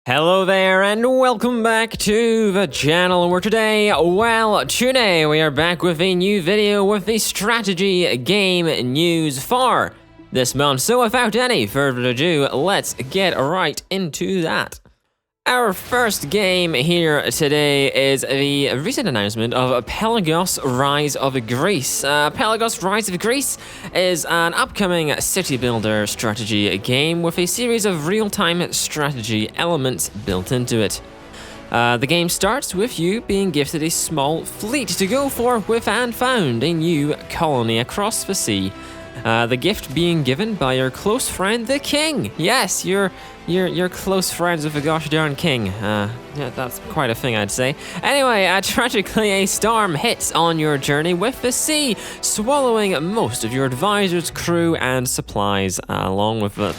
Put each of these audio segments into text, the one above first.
Hello there and welcome back to the channel where today we are back with a new video with the strategy game news for this month. So without any further ado, let's get right into that. Our first game here today is the recent announcement of Pelagos Rise of Greece. Pelagos Rise of Greece is an upcoming city builder strategy game with a series of real-time strategy elements built into it. The game starts with you being gifted a small fleet to go forth and found a new colony across the sea. The gift being given by your close friend, the king. Yes, you're close friends with the gosh darn king. Yeah, that's quite a thing, I'd say. Anyway, tragically, a storm hits on your journey with the sea, swallowing most of your advisors, crew, and supplies along with it.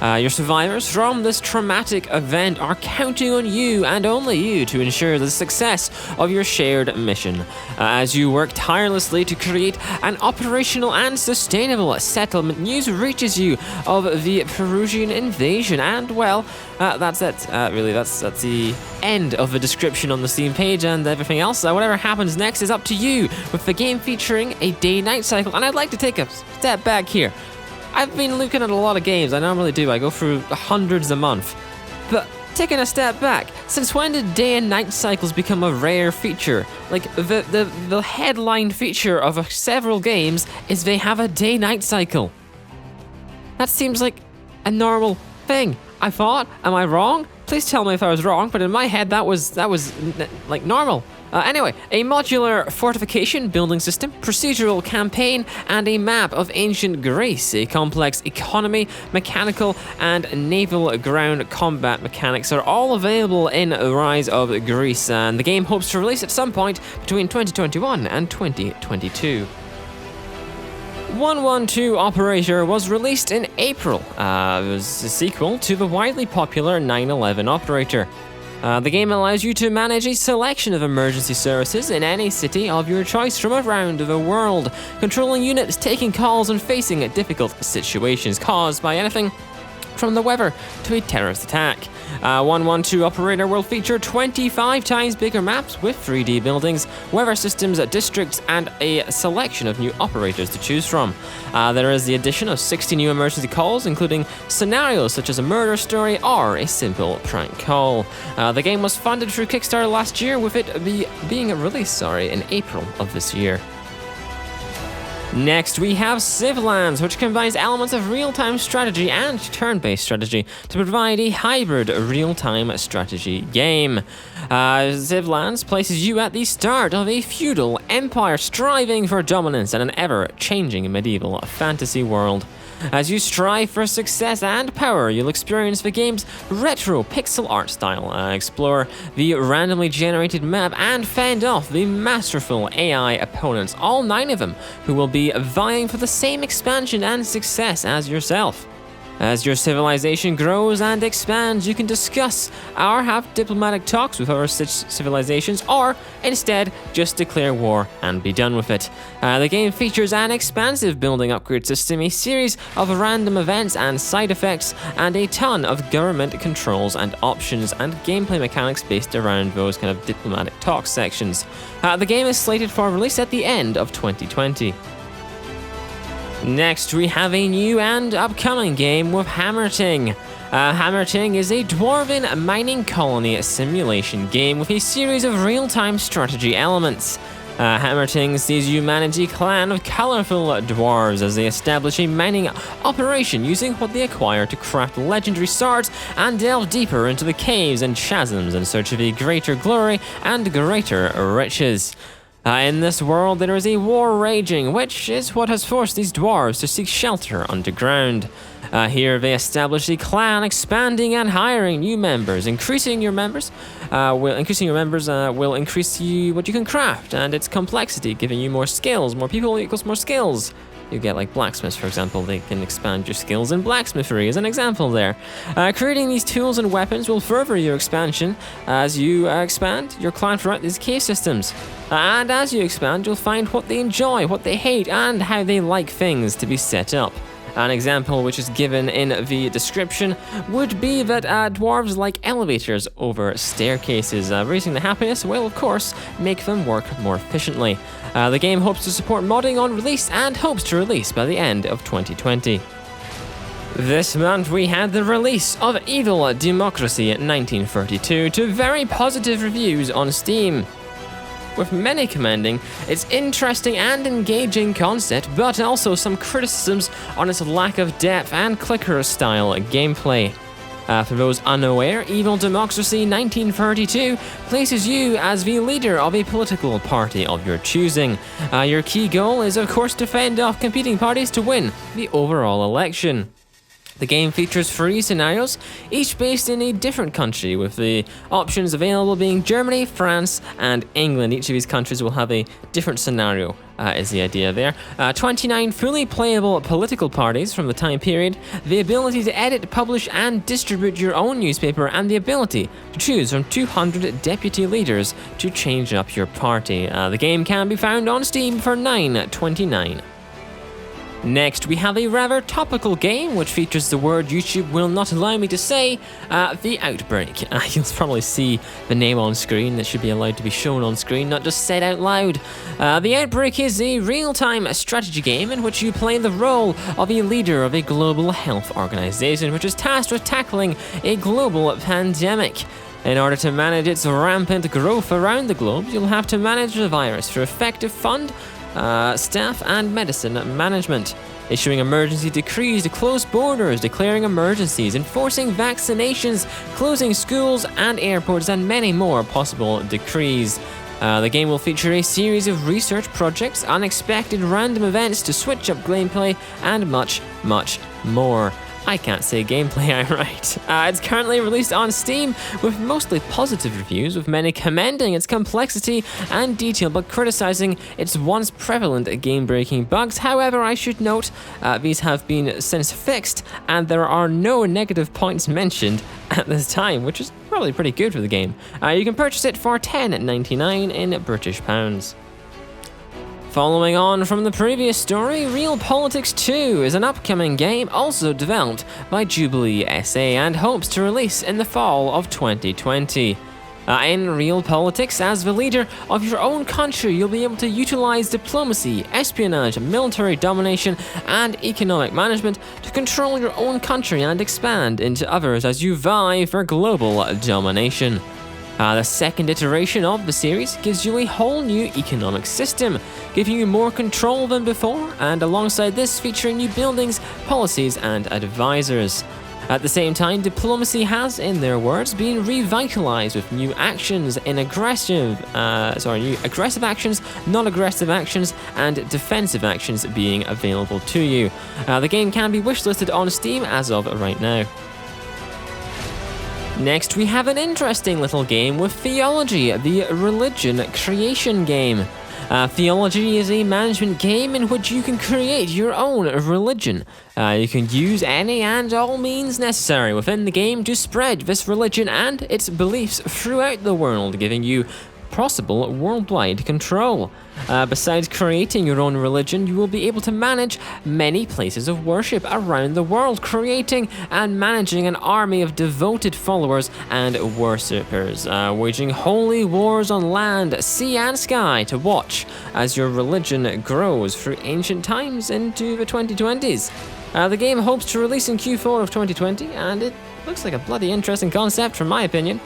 Your survivors from this traumatic event are counting on you and only you to ensure the success of your shared mission. As you work tirelessly to create an operational and sustainable settlement, news reaches you of the Perusian invasion, and well, that's it. Really, that's the end of the description on the Steam page, and everything else. Whatever happens next is up to you, with the game featuring a day-night cycle. And I'd like to take a step back here. I've been looking at a lot of games, I normally do, I go through hundreds a month. But taking a step back, since when did day and night cycles become a rare feature? Like, the headline feature of several games is they have a day-night cycle. That seems like a normal thing. I thought, am I wrong? Please tell me if I was wrong, but in my head that was like normal. Anyway, a modular fortification building system, procedural campaign, and a map of ancient Greece. A complex economy, mechanical, and naval ground combat mechanics are all available in Rise of Greece, and the game hopes to release at some point between 2021 and 2022. 112 Operator was released in April. It was a sequel to the widely popular 911 Operator. The game allows you to manage a selection of emergency services in any city of your choice from around the world, controlling units, taking calls, and facing difficult situations caused by anything from the weather to a terrorist attack. 112 Operator will feature 25 times bigger maps with 3D buildings, weather systems, districts, and a selection of new operators to choose from. There is the addition of 60 new emergency calls, including scenarios such as a murder story or a simple prank call. The game was funded through Kickstarter last year, with it being released in April of this year. Next, we have Civlands, which combines elements of real-time strategy and turn-based strategy to provide a hybrid real-time strategy game. Civlands places you at the start of a feudal empire striving for dominance in an ever-changing medieval fantasy world. As you strive for success and power, you'll experience the game's retro pixel art style, explore the randomly generated map, and fend off the masterful AI opponents, all 9 of them, who will be vying for the same expansion and success as yourself. As your civilization grows and expands, you can discuss or have diplomatic talks with other civilizations, or instead just declare war and be done with it. The game features an expansive building upgrade system, a series of random events and side effects, and a ton of government controls and options and gameplay mechanics based around those kind of diplomatic talk sections. The game is slated for release at the end of 2020. Next, we have a new and upcoming game with Hammerting. Hammerting is a dwarven mining colony simulation game with a series of real-time strategy elements. Hammerting sees you manage a clan of colorful dwarves as they establish a mining operation using what they acquire to craft legendary swords and delve deeper into the caves and chasms in search of a greater glory and greater riches. In this world, there is a war raging, which is what has forced these dwarves to seek shelter underground. Here, they establish a clan, expanding and hiring new members. Increasing your members will increase what you can craft and its complexity, giving you more skills. More people equals more skills. You get like blacksmiths, for example. They can expand your skills in blacksmithery as an example there. Creating these tools and weapons will further your expansion as you expand your clan throughout these cave systems. And as you expand, you'll find what they enjoy, what they hate, and how they like things to be set up. An example which is given in the description would be that dwarves like elevators over staircases. Raising the happiness will, of course, make them work more efficiently. The game hopes to support modding on release and hopes to release by the end of 2020. This month we had the release of Evil Democracy 1932 to very positive reviews on Steam, with many commending its interesting and engaging concept, but also some criticisms on its lack of depth and clicker-style gameplay. For those unaware, Evil Democracy 1932 places you as the leader of a political party of your choosing. Your key goal is, of course, to fend off competing parties to win the overall election. The game features 3 scenarios, each based in a different country, with the options available being Germany, France, and England. Each of these countries will have a different scenario, is the idea there. 29 fully playable political parties from the time period, the ability to edit, publish, and distribute your own newspaper, and the ability to choose from 200 deputy leaders to change up your party. The game can be found on Steam for $9.29. Next, we have a rather topical game which features the word YouTube will not allow me to say, the Outbreak. You'll probably see the name on screen. That should be allowed to be shown on screen, not just said out loud. The Outbreak is a real-time strategy game in which you play the role of a leader of a global health organization which is tasked with tackling a global pandemic. In order to manage its rampant growth around the globe, you'll have to manage the virus through effective fund, staff and medicine management, issuing emergency decrees to close borders, declaring emergencies, enforcing vaccinations, closing schools and airports, and many more possible decrees. The game will feature a series of research projects, unexpected random events to switch up gameplay, and much, much more. I can't say gameplay outright. It's currently released on Steam with mostly positive reviews, with many commending its complexity and detail but criticizing its once prevalent game-breaking bugs. However, I should note these have been since fixed and there are no negative points mentioned at this time, which is probably pretty good for the game. You can purchase it for £10.99 in British pounds. Following on from the previous story, Realpolitiks 2 is an upcoming game also developed by Jubilee SA and hopes to release in the fall of 2020. In Realpolitiks, as the leader of your own country, you'll be able to utilize diplomacy, espionage, military domination, and economic management to control your own country and expand into others as you vie for global domination. The second iteration of the series gives you a whole new economic system, giving you more control than before, and alongside this featuring new buildings, policies, and advisors. At the same time, diplomacy has, in their words, been revitalized with new actions in aggressive actions, non-aggressive actions, and defensive actions being available to you. The game can be wishlisted on Steam as of right now. Next, we have an interesting little game with Theology, the Religion creation game. Theology is a management game in which you can create your own religion. You can use any and all means necessary within the game to spread this religion and its beliefs throughout the world, giving you possible worldwide control. Besides creating your own religion, you will be able to manage many places of worship around the world, creating and managing an army of devoted followers and worshippers, waging holy wars on land, sea and sky to watch as your religion grows through ancient times into the 2020s. The game hopes to release in Q4 of 2020, and it looks like a bloody interesting concept from my opinion.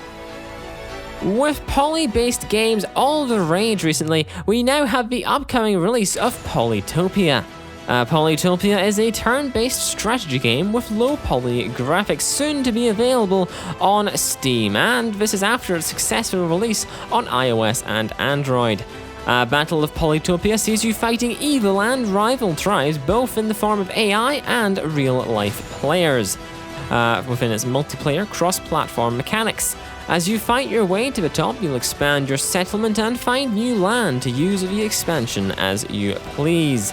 With poly-based games all the rage recently, we now have the upcoming release of Pollytopia. Pollytopia is a turn-based strategy game with low-poly graphics, soon to be available on Steam, and this is after its successful release on iOS and Android. Battle of Pollytopia sees you fighting evil and rival tribes, both in the form of AI and real-life players, within its multiplayer cross-platform mechanics. As you fight your way to the top, you'll expand your settlement and find new land to use the expansion as you please.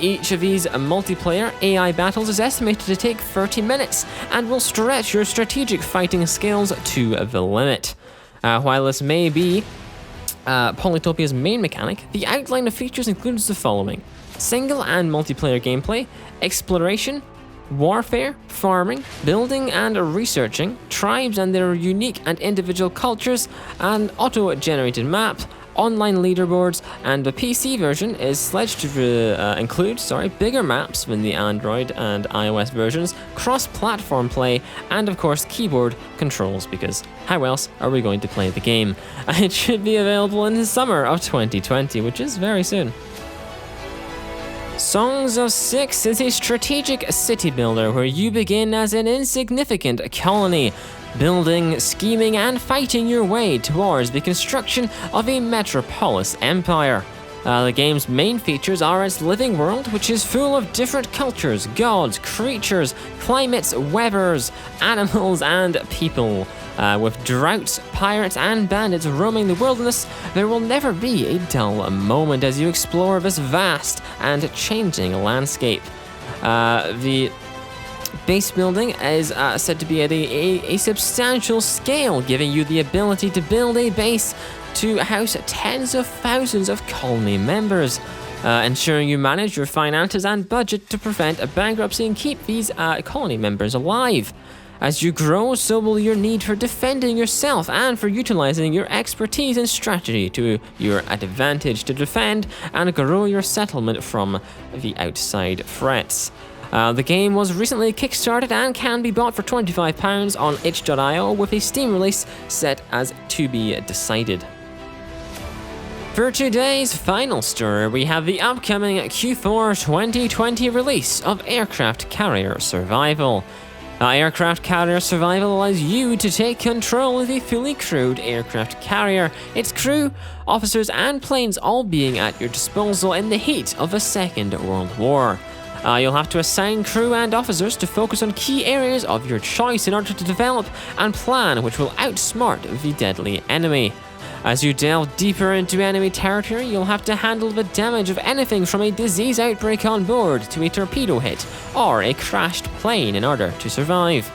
Each of these multiplayer AI battles is estimated to take 30 minutes and will stretch your strategic fighting skills to the limit. While this may be Pollytopia's main mechanic, the outline of features includes the following: single and multiplayer gameplay, exploration, warfare, farming, building and researching, tribes and their unique and individual cultures, and auto-generated maps, online leaderboards, and the PC version is sledged to include bigger maps than the Android and iOS versions, cross-platform play, and of course keyboard controls, because how else are we going to play the game? It should be available in the summer of 2020, which is very soon. Songs of Six is a strategic city builder where you begin as an insignificant colony, building, scheming, and fighting your way towards the construction of a metropolis empire. The game's main features are its living world, which is full of different cultures, gods, creatures, climates, weathers, animals, and people. With droughts, pirates, and bandits roaming the wilderness, there will never be a dull moment as you explore this vast and changing landscape. The base building is said to be at a substantial scale, giving you the ability to build a base to house tens of thousands of colony members, ensuring you manage your finances and budget to prevent a bankruptcy and keep these colony members alive. As you grow, so will your need for defending yourself and for utilizing your expertise and strategy to your advantage to defend and grow your settlement from the outside threats. The game was recently kickstarted and can be bought for £25 on itch.io with a Steam release set as to be decided. For today's final story, we have the upcoming Q4 2020 release of Aircraft Carrier Survival. Aircraft Carrier Survival allows you to take control of a fully crewed aircraft carrier, its crew, officers, and planes all being at your disposal in the heat of the Second World War. You'll have to assign crew and officers to focus on key areas of your choice in order to develop and plan which will outsmart the deadly enemy. As you delve deeper into enemy territory, you'll have to handle the damage of anything from a disease outbreak on board to a torpedo hit or a crashed plane in order to survive.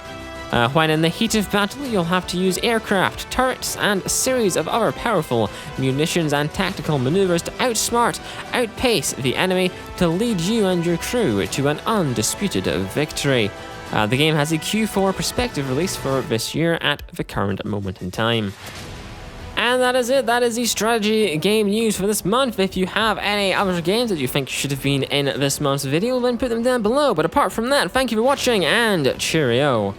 When in the heat of battle, you'll have to use aircraft, turrets, and a series of other powerful munitions and tactical maneuvers to outpace the enemy to lead you and your crew to an undisputed victory. The game has a Q4 prospective release for this year at the current moment in time. And that is it. That is the strategy game news for this month. If you have any other games that you think should have been in this month's video, then put them down below. But apart from that, thank you for watching and cheerio.